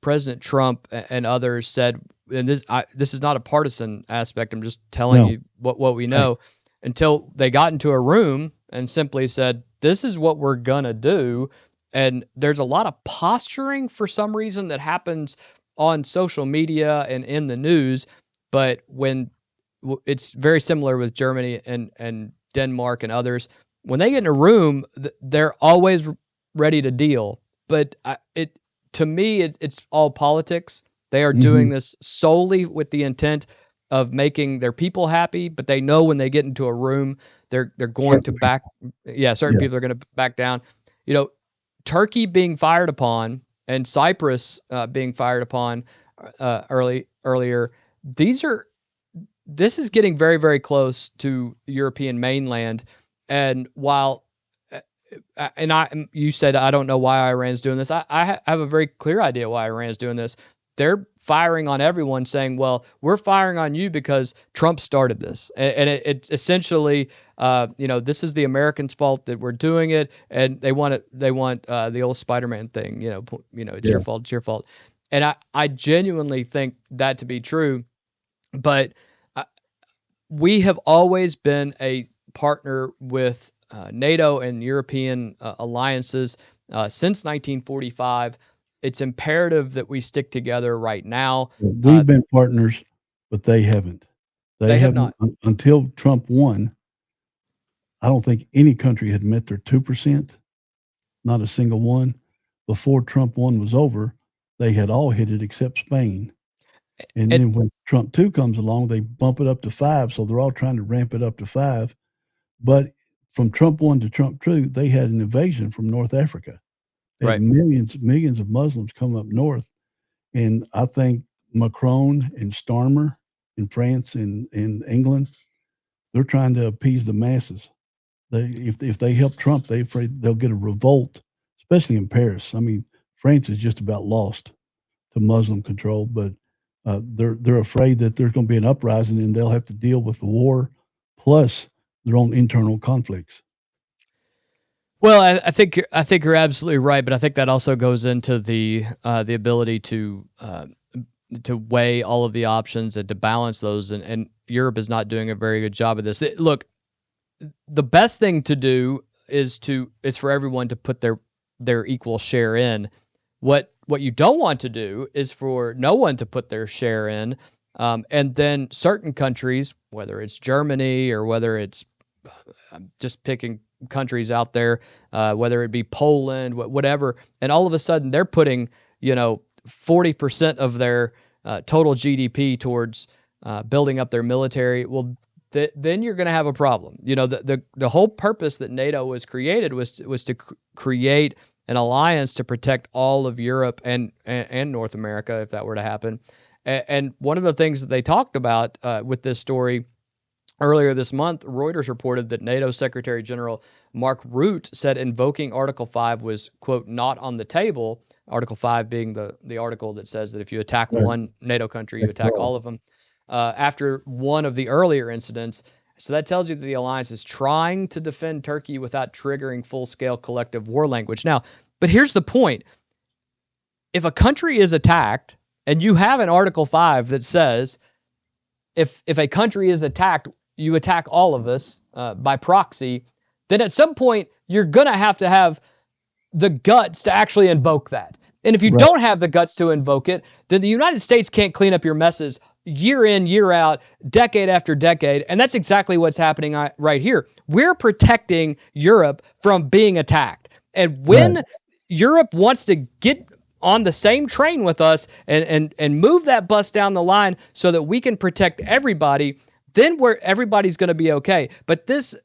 President Trump and others said, and this is not a partisan aspect. I'm just telling no, you what we right, know. Until they got into a room and simply said, "This is what we're gonna do." And there's a lot of posturing for some reason that happens on social media and in the news, but when it's very similar with Germany and Denmark and others. When they get in a room, they're always ready to deal. But to me, it's all politics. They are doing Hmm. this solely with the intent of making their people happy, but they know when they get into a room, they're going to Certain back. people. Yeah, certain Yeah. people are going to back down. You know, Turkey being fired upon and Cyprus being fired upon earlier. These are this is getting very, very close to European mainland. And while, you said, I don't know why Iran's doing this. I have a very clear idea why Iran's doing this. They're firing on everyone, saying, well, we're firing on you because Trump started this. And it's essentially, this is the Americans' fault that we're doing it. And they want it. They want the old Spider-Man thing, it's your Yeah. fault. It's your fault. And I genuinely think that to be true. But we have always been a partner with NATO and European alliances since 1945. It's imperative that we stick together right now. We've been partners, but they haven't. They They have haven't not. until Trump won. I don't think any country had met their 2%, not a single one. Before Trump 1 was over, they had all hit it except Spain. And And then when Trump 2 comes along, they bump it up to 5. So they're all trying to ramp it up to 5. But from Trump 1 to Trump 2, they had an invasion from North Africa. They had right. millions of Muslims come up north. And I think Macron and Starmer in France and in England, they're trying to appease the masses. If they help Trump, they're afraid they'll get a revolt, especially in Paris. I mean, France is just about lost to Muslim control, but they're afraid that there's going to be an uprising and they'll have to deal with the war plus their own internal conflicts. Well, I think you're absolutely right, but I think that also goes into the ability to weigh all of the options and to balance those. And Europe is not doing a very good job of this. Look, the best thing to do is for everyone to put their equal share in. What you don't want to do is for no one to put their share in, and then certain countries, whether it's Germany or whether it's I'm just picking countries out there, whether it be Poland, whatever, and all of a sudden they're putting 40% of their total GDP towards building up their military. Well, then you're going to have a problem. The whole purpose that NATO was created was to create an alliance to protect all of Europe and North America if that were to happen. And one of the things that they talked about with this story earlier this month, Reuters reported that NATO Secretary General Mark Rutte said invoking Article 5 was, quote, not on the table. Article 5 being the article that says that if you attack Right. one NATO country, you attack all of them. After one of the earlier incidents. So that tells you that the alliance is trying to defend Turkey without triggering full-scale collective war language. Now, but here's the point. If a country is attacked, and you have an Article 5 that says if a country is attacked, you attack all of us by proxy, then at some point you're going to have the guts to actually invoke that. And if you Right. don't have the guts to invoke it, then the United States can't clean up your messes year in, year out, decade after decade. And that's exactly what's happening right here. We're protecting Europe from being attacked. And when Right. Europe wants to get on the same train with us and move that bus down the line so that we can protect everybody, then everybody's going to be okay. But this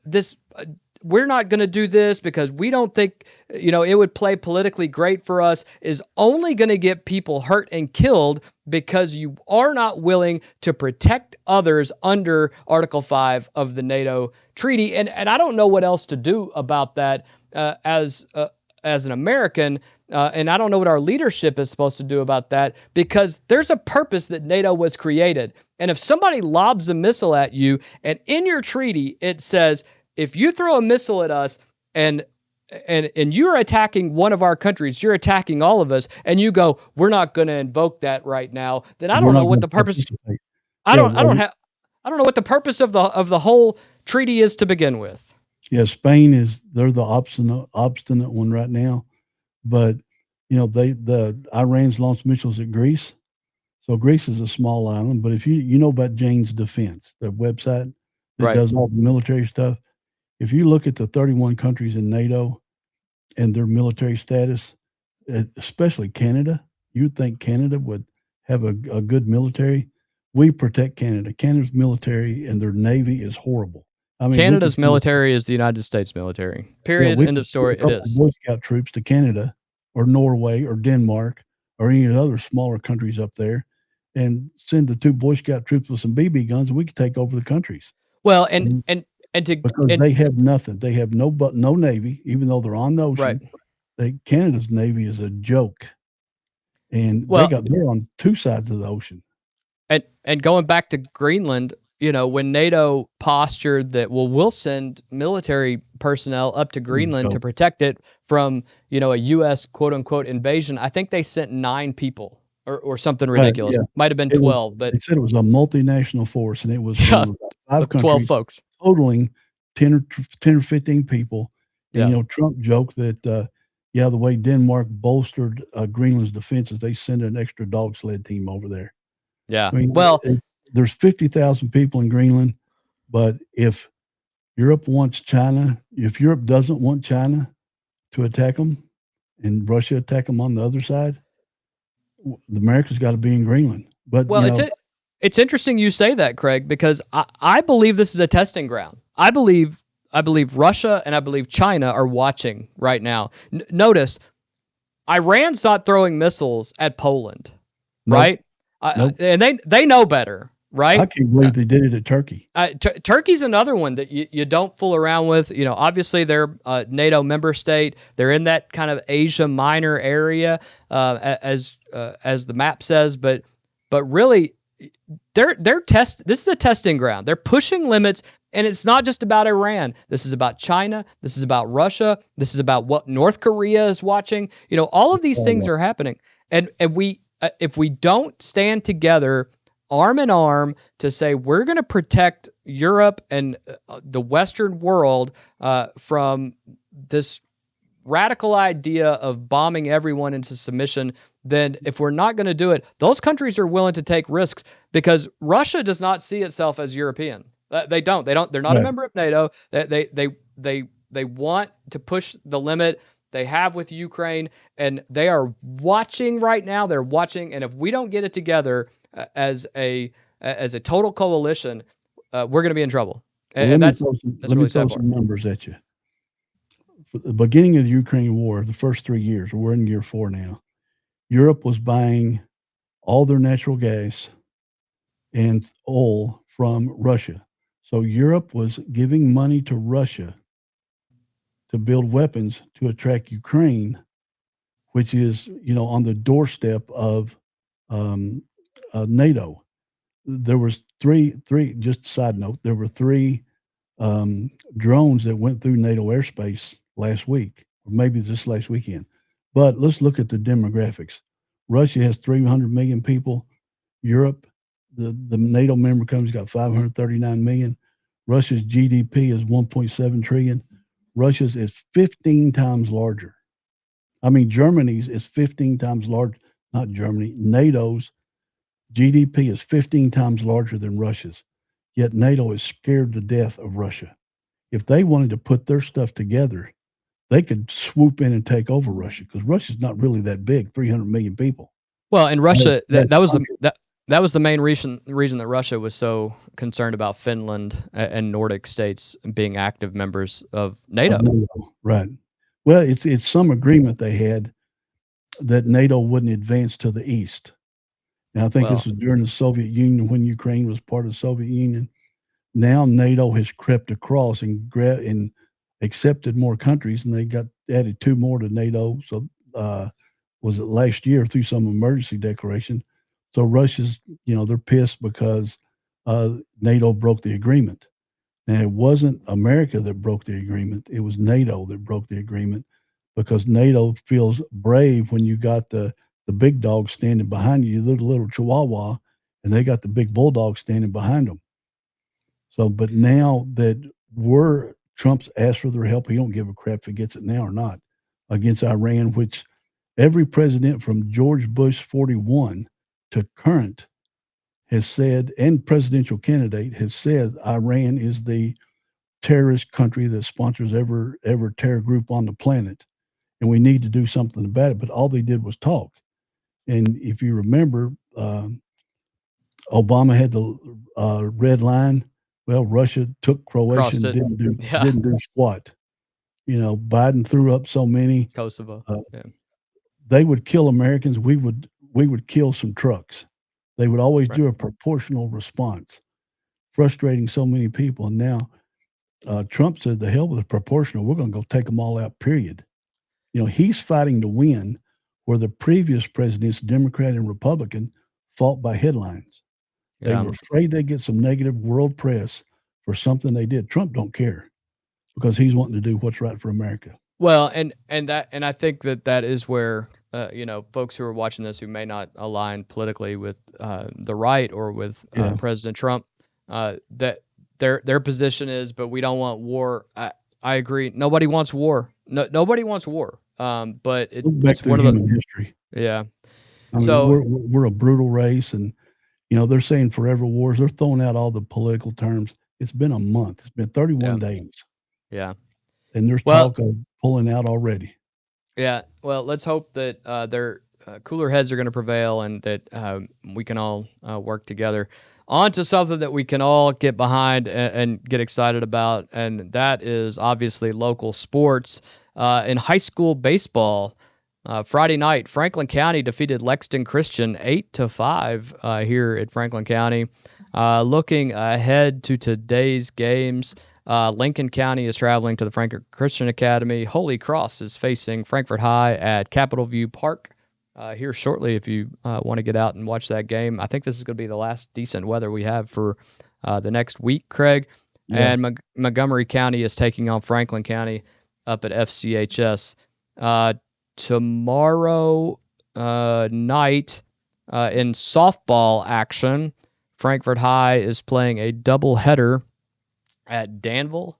we're not going to do this because we don't think it would play politically great for us is only going to get people hurt and killed because you are not willing to protect others under Article 5 of the NATO treaty. And I don't know what else to do about that as an American. And I don't know what our leadership is supposed to do about that because there's a purpose that NATO was created. And if somebody lobs a missile at you and in your treaty it says, if you throw a missile at us and you're attacking one of our countries, you're attacking all of us, and you go, we're not going to invoke that right now, then I We're don't know not what going the to purpose. participate. I Yeah. don't I don't know what the purpose of the whole treaty is to begin with. Yeah. Spain they're the obstinate one right now. But, the Iran's launched missiles at Greece. So Greece is a small island. But if you know about Jane's Defense, the website that Right. does all the military stuff, if you look at the 31 countries in NATO and their military status, especially Canada, you'd think Canada would have a good military. We protect Canada. Canada's military and their navy is horrible. I mean, we could Canada's send, military is the United States military. yeah, Period. we End could of send story. a It couple of is. Boy Scout troops to Canada or Norway or Denmark or any of the other smaller countries up there, and send the two Boy Scout troops with some BB guns, and we could take over the countries. Well, Mhm. and to Because and they have nothing. They have no navy, even though they're on the right. ocean. Canada's navy is a joke, and Well, they're on two sides of the ocean. and going back to Greenland, when NATO postured that, well, we'll send military personnel up to Greenland to Joke. protect it from a U.S. quote unquote invasion. I think they sent 9 people or something Right? ridiculous. Yeah. Might have been It was. 12, but They said it was a multinational force, and it was yeah, from about 5 with 12 countries, folks. totaling 10 or 15 people. And Yeah, Trump joked that, the way Denmark bolstered Greenland's defenses, they send an extra dog sled team over there. yeah. I mean, Well, there's 50,000 people in Greenland, but if if Europe doesn't want China to attack them, and Russia attack them on the other side, the America's got to be in Greenland. But well, it's interesting you say that, Craig, because I believe this is a testing ground. I believe Russia and I believe China are watching right now. Notice Iran's not throwing missiles at Poland, nope, right? nope. And they know better, I right? can't believe they did it at Turkey. Turkey's another one that you don't fool around with. Obviously they're a NATO member state. They're in that kind of Asia Minor area, as the map says. But really, this is a testing ground. They're pushing limits, and it's not just about Iran. This is about China. This is about Russia. This is about what North Korea is watching. All of these things are happening, and we if we don't stand together, arm in arm, to say we're going to protect Europe and the Western world from this radical idea of bombing everyone into submission, then if we're not going to do it, those countries are willing to take risks, because Russia does not see itself as European. They don't. They're not a Right. member of NATO. They want to push the limit they have with Ukraine, and they are watching right now. They're watching, and if we don't get it together as a total coalition, we're going to be in trouble. Well, And that's let me really throw sad for some numbers at you. For the beginning of the Ukraine war, the first 3 years, we're in year 4 now. Europe was buying all their natural gas and oil from Russia. So Europe was giving money to Russia to build weapons to attack Ukraine, which is, on the doorstep of NATO. There was three. Just a side note, there were 3 drones that went through NATO airspace last week, or maybe just last weekend. But let's look at the demographics. Russia has 300 million people. Europe, the NATO member countries, got 539 million. Russia's GDP is 1.7 trillion. Russia's is 15 times larger. I mean, Germany's is 15 times larger. Not Germany. NATO's GDP is 15 times larger than Russia's. Yet NATO is scared to death of Russia. If they wanted to put their stuff together, they could swoop in and take over Russia, because Russia's not really that big, 300 million people. Well, and Russia, That's that was the main reason that Russia was so concerned about Finland and Nordic states being active members of NATO. Right. Well, it's some agreement they had that NATO wouldn't advance to the east. Now, I think this was during the Soviet Union, when Ukraine was part of the Soviet Union. Now NATO has crept across and accepted more countries, and they got added 2 more to NATO. So was it last year through some emergency declaration? So Russia's, they're pissed because NATO broke the agreement. Now, it wasn't America that broke the agreement. It was NATO that broke the agreement, because NATO feels brave when you got the big dog standing behind you, the little chihuahua, and they got the big bulldog standing behind them. So, but now that Trump's asked for their help, he don't give a crap if he gets it now or not, against Iran, which every president from George Bush 41 to current has said, and presidential candidate has said, Iran is the terrorist country that sponsors every terror group on the planet, and we need to do something about it. But all they did was talk. And if you remember, Obama had the red line. Well, Russia took Croatia Crossed and it. Yeah. didn't do squat. Biden threw up so many. Kosovo. Uh, Yeah. they would kill Americans. We would kill some trucks. They would always Right. do a proportional response, frustrating so many people. And now Trump said, "The hell with the proportional. We're going to go take them all out." Period. He's fighting to win, where the previous presidents, Democrat and Republican, fought by headlines. They Yeah. were afraid they'd get some negative world press for something they did. Trump don't care because he's wanting to do what's right for America. Well, and I think that is where folks who are watching this who may not align politically with the right or with Yeah. President Trump, that their position is, but we don't want war. I agree. Nobody wants war. No, nobody wants war. But Look back it's through one of the human history. yeah. I mean, So we're a brutal race, and they're saying forever wars. They're throwing out all the political terms. It's been a month. It's been 31 days, yeah. and there's Well, talk of pulling out already. yeah. Well, let's hope that their cooler heads are going to prevail and that we can all work together on to something that we can all get behind and get excited about. And that is obviously local sports. In high school baseball, Friday night, Franklin County defeated Lexington Christian 8-5 here at Franklin County. Looking ahead to today's games, Lincoln County is traveling to the Franklin Christian Academy. Holy Cross is facing Frankfort High at Capitol View Park here shortly if you want to get out and watch that game. I think this is going to be the last decent weather we have for the next week, Craig. Yeah. And Montgomery County is taking on Franklin County up at FCHS. Tomorrow night in softball action, Frankfort High is playing a doubleheader at Danville,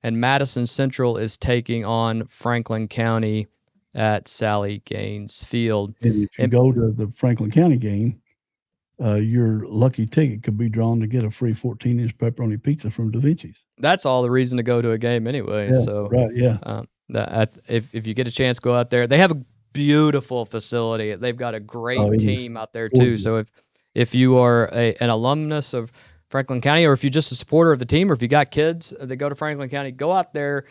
and Madison Central is taking on Franklin County at Sally Gaines Field. And if you go to the Franklin County game, your lucky ticket could be drawn to get a free 14-inch pepperoni pizza from Da Vinci's. That's all the reason to go to a game anyway. Yeah, so right, yeah. If you get a chance, go out there. They have a beautiful facility. They've got a great team out there too. So if you are an alumnus of Franklin County, or if you're just a supporter of the team, or if you got kids that go to Franklin County, go out there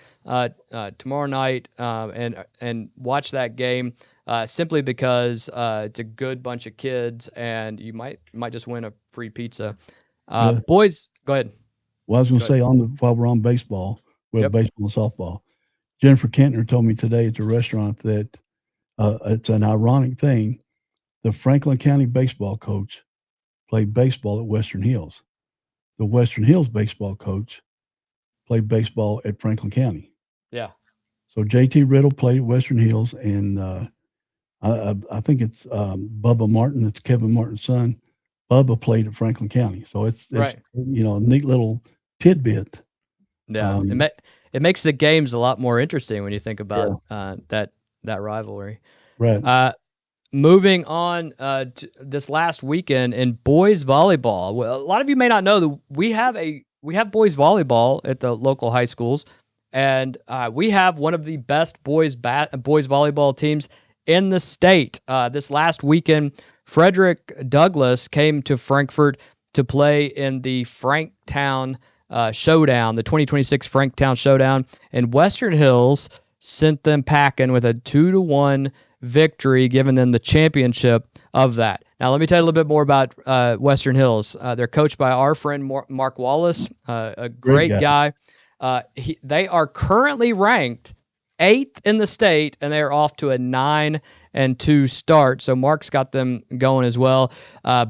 tomorrow night and watch that game. Simply because it's a good bunch of kids, and you might just win a free pizza. Boys, go ahead. Well, I was going to say while we're on baseball, baseball and softball, Jennifer Kentner told me today at the restaurant that it's an ironic thing. The Franklin County baseball coach played baseball at Western Hills. The Western Hills baseball coach played baseball at Franklin County. Yeah. So J.T. Riddle played at Western Hills, and I think it's Bubba Martin. It's Kevin Martin's son. Bubba played at Franklin County. So it's right. A neat little tidbit. Yeah. It makes the games a lot more interesting when you think about that rivalry. Right. Moving on to this last weekend in boys volleyball. Well, a lot of you may not know that we have boys volleyball at the local high schools, and we have one of the best boys volleyball teams in the state. This last weekend, Frederick Douglass came to Frankfort to play in the Franktown Showdown, the 2026 Franktown Showdown, and Western Hills sent them packing with a 2-1 victory, giving them the championship of that. Now, let me tell you a little bit more about Western Hills. They're coached by our friend Mark Wallace, a great guy. They are currently ranked 8th in the state, and they are off to a 9-2 start. So Mark's got them going as well.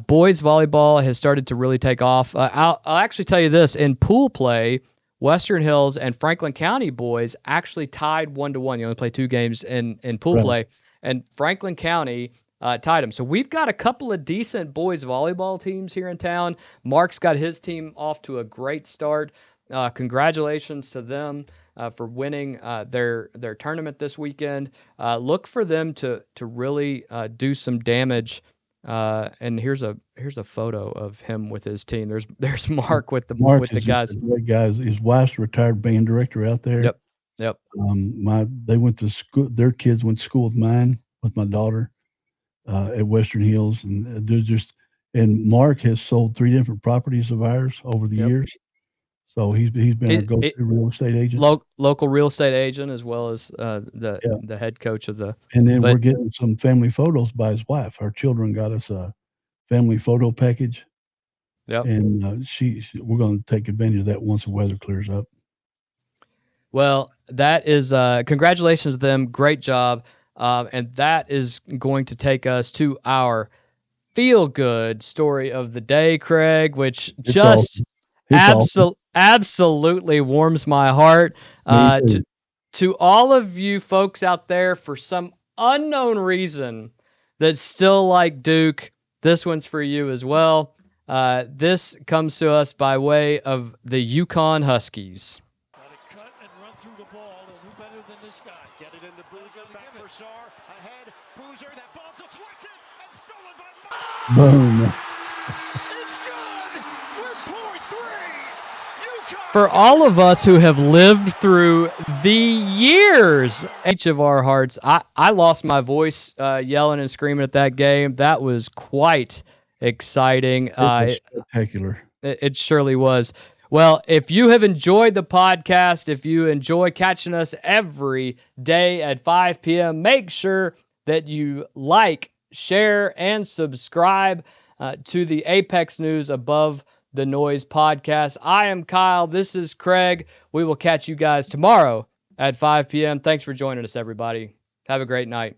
Boys volleyball has started to really take off. I'll actually tell you this: in pool play, Western Hills and Franklin County boys actually tied 1-1. You only play 2 games in pool play, and Franklin County tied them. So we've got a couple of decent boys volleyball teams here in town. Mark's got his team off to a great start. Congratulations to them for winning their tournament this weekend. Look for them to really do some damage. And here's a photo of him with his team. There's Mark with the guys. Great guys. His wife's a retired band director out there. Yep. They went to school. Their kids went to school with mine, with my daughter. at Western Hills, and they're just. And Mark has sold 3 different properties of ours over the Yep. years, so he's been our go-to real estate agent. Local real estate agent, as well as Yeah, the head coach of the. and then we're But getting some family photos by his wife. Our children got us a family photo package, yep. and we're going to take advantage of that once the weather clears up. Well, that is congratulations to them. Great job. And that is going to take us to our feel good story of the day, Craig, which It's just awesome. It's awesome. absolutely warms my heart. Me too. To all of you folks out there, for some unknown reason that still like Duke, this one's for you as well. This comes to us by way of the Yukon Huskies. Get it into Boozer, back for Saar, ahead, Boozer, that ball deflected and stolen by Boom. It's good! We're point 3! Yukon! For all of us who have lived through the years, each of our hearts, I lost my voice yelling and screaming at that game. That was quite exciting. It was spectacular. It surely was. Well, if you have enjoyed the podcast, if you enjoy catching us every day at 5 p.m., make sure that you like, share, and subscribe to the Apex News Above the Noise podcast. I am Kyle. This is Craig. We will catch you guys tomorrow at 5 p.m. Thanks for joining us, everybody. Have a great night.